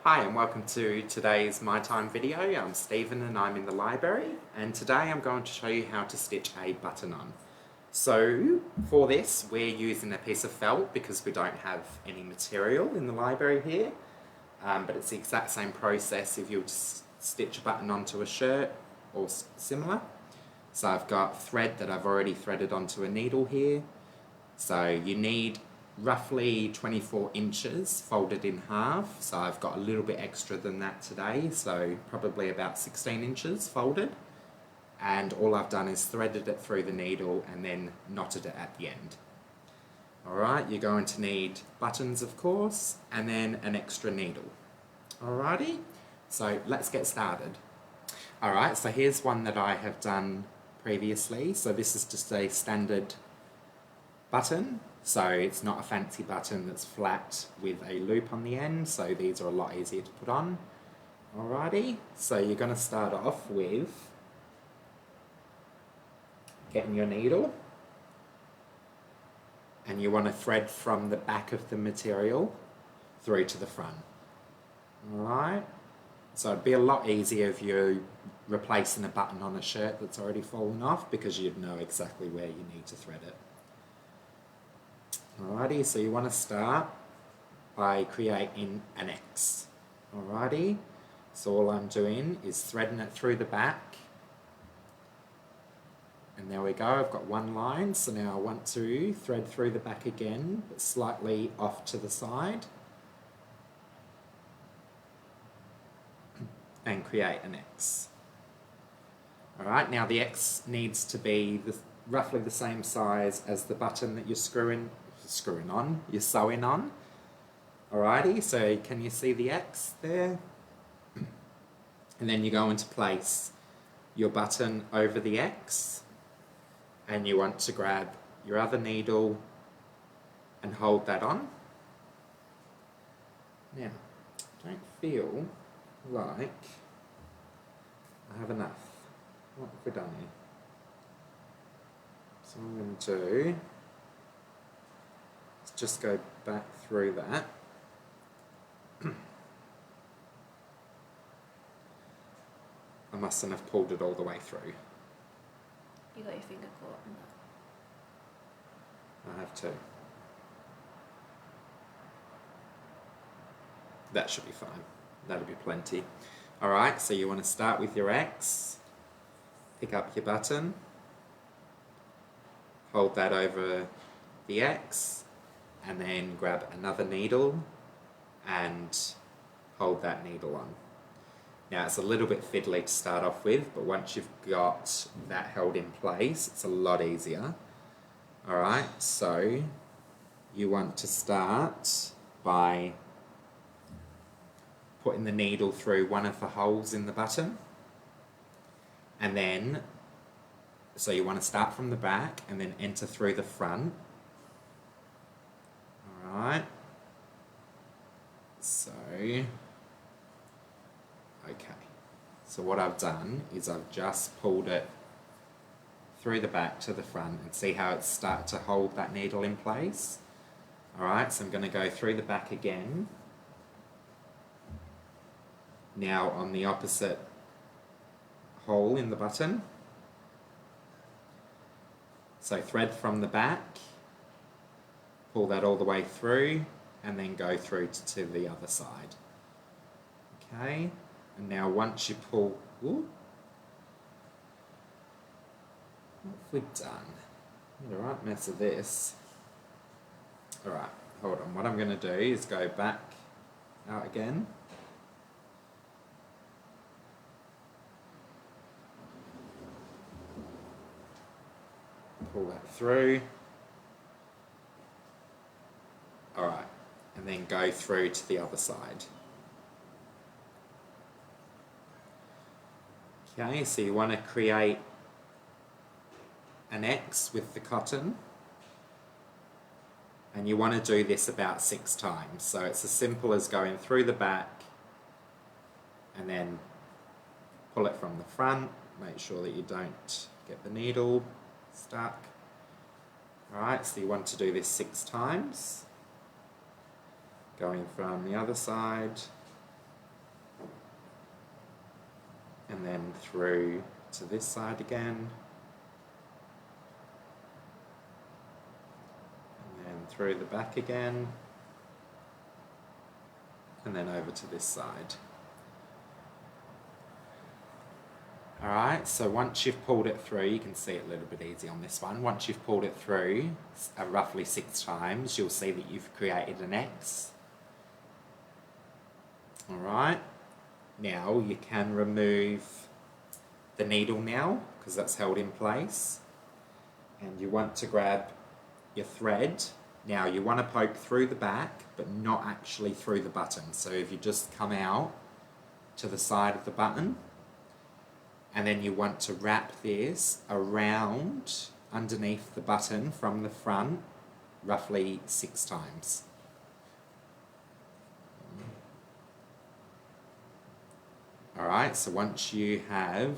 Hi and welcome to today's My Time video. I'm Stephen and I'm in the library, and today I'm going to show you how to stitch a button on. So for this we're using a piece of felt because we don't have any material in the library here, but it's the exact same process if you stitch a button onto a shirt or similar. So I've got thread that I've already threaded onto a needle here. So you need roughly 24 inches folded in half, so I've got a little bit extra than that today, so probably about 16 inches folded, and all I've done is threaded it through the needle and then knotted it at the end. Alright, you're going to need buttons of course, and then an extra needle. Alrighty, so let's get started. Alright, so here's one that I have done previously, so this is just a standard button. So it's not a fancy button that's flat with a loop on the end, so these are a lot easier to put on. Alrighty, so you're going to start off with getting your needle, and you want to thread from the back of the material through to the front. Alright, so it'd be a lot easier if you're replacing a button on a shirt that's already fallen off, because you'd know exactly where you need to thread it. Alrighty, so you want to start by creating an X. Alrighty, so all I'm doing is threading it through the back, and there we go, I've got one line. So now I want to thread through the back again, but slightly off to the side, and create an X. Alright, now the X needs to be roughly the same size as the button that you're sewing on. Alrighty, so can you see the X there? And then you're going to place your button over the X, and you want to grab your other needle and hold that on. Now, I don't feel like I have enough. What have we done here? So I'm going to do, just go back through that. I mustn't have pulled it all the way through. You got your finger caught in that. I have to. That should be fine. That'll be plenty. Alright, so you want to start with your X, pick up your button, hold that over the X, and then grab another needle and hold that needle on. Now it's a little bit fiddly to start off with, but once you've got that held in place, it's a lot easier. Alright, so you want to start by putting the needle through one of the holes in the button, and then, so you want to start from the back and then enter through the front. Alright, so, okay, so what I've done is I've just pulled it through the back to the front, and see how it's started to hold that needle in place. Alright, so I'm going to go through the back again, now on the opposite hole in the button. So thread from the back, pull that all the way through, and then go through to the other side. Okay, and now once you pull, what have we done? Made a right mess of this. Alright, hold on, what I'm going to do is go back out again. Pull that through. Alright, and then go through to the other side. Okay, so you want to create an X with the cotton, and you want to do this about 6 times. So it's as simple as going through the back and then pull it from the front. Make sure that you don't get the needle stuck. Alright, so you want to do this 6 times. Going from the other side, and then through to this side again, and then through the back again, and then over to this side. Alright, so once you've pulled it through, you can see it a little bit easy on this one. Once you've pulled it through roughly 6 times, you'll see that you've created an X. Alright, now you can remove the needle now, because that's held in place. And you want to grab your thread. Now you want to poke through the back, but not actually through the button. So if you just come out to the side of the button, and then you want to wrap this around underneath the button from the front roughly 6 times. Alright, so once you have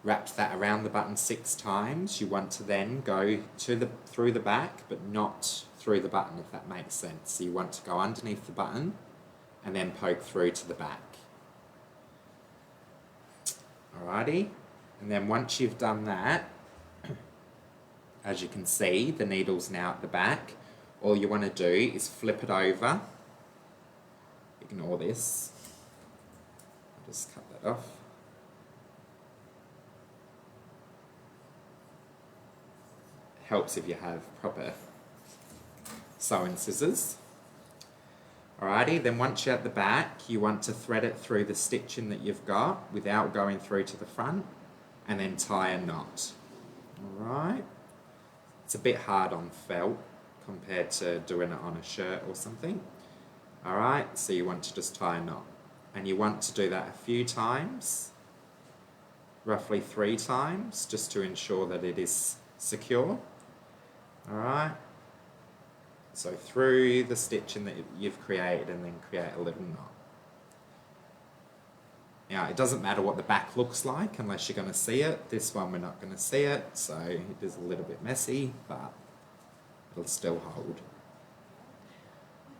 wrapped that around the button 6 times, you want to then go through the back, but not through the button, if that makes sense. So you want to go underneath the button and then poke through to the back. Alrighty, and then once you've done that, as you can see, the needle's now at the back. All you want to do is flip it over. Ignore this. I'll just cut that off. Helps if you have proper sewing scissors. Alrighty, then once you're at the back, you want to thread it through the stitching that you've got without going through to the front, and then tie a knot. Alright, it's a bit hard on felt compared to doing it on a shirt or something. Alright, so you want to just tie a knot, and you want to do that a few times, roughly 3 times, just to ensure that it is secure. Alright. So through the stitching that you've created, and then create a little knot. Now it doesn't matter what the back looks like unless you're going to see it. This one we're not going to see it, so it is a little bit messy, but it'll still hold.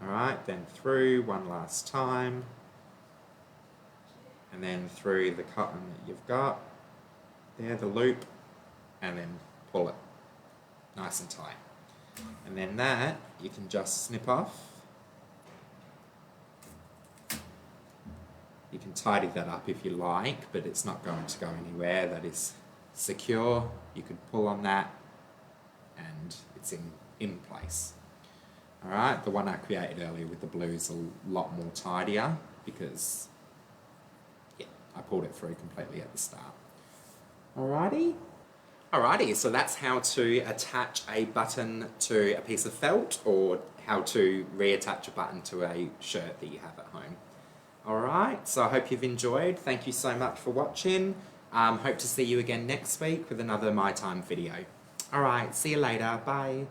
Alright, then through one last time, and then through the cotton that you've got, there, the loop, and then pull it nice and tight. And then that you can just snip off. You can tidy that up if you like, but it's not going to go anywhere. That is secure. You could pull on that and it's in place. Alright, the one I created earlier with the blue is a lot more tidier because, yeah, I pulled it through completely at the start. Alrighty. Alrighty, so that's how to attach a button to a piece of felt, or how to reattach a button to a shirt that you have at home. Alright, so I hope you've enjoyed. Thank you so much for watching. Hope to see you again next week with another My Time video. Alright, see you later. Bye.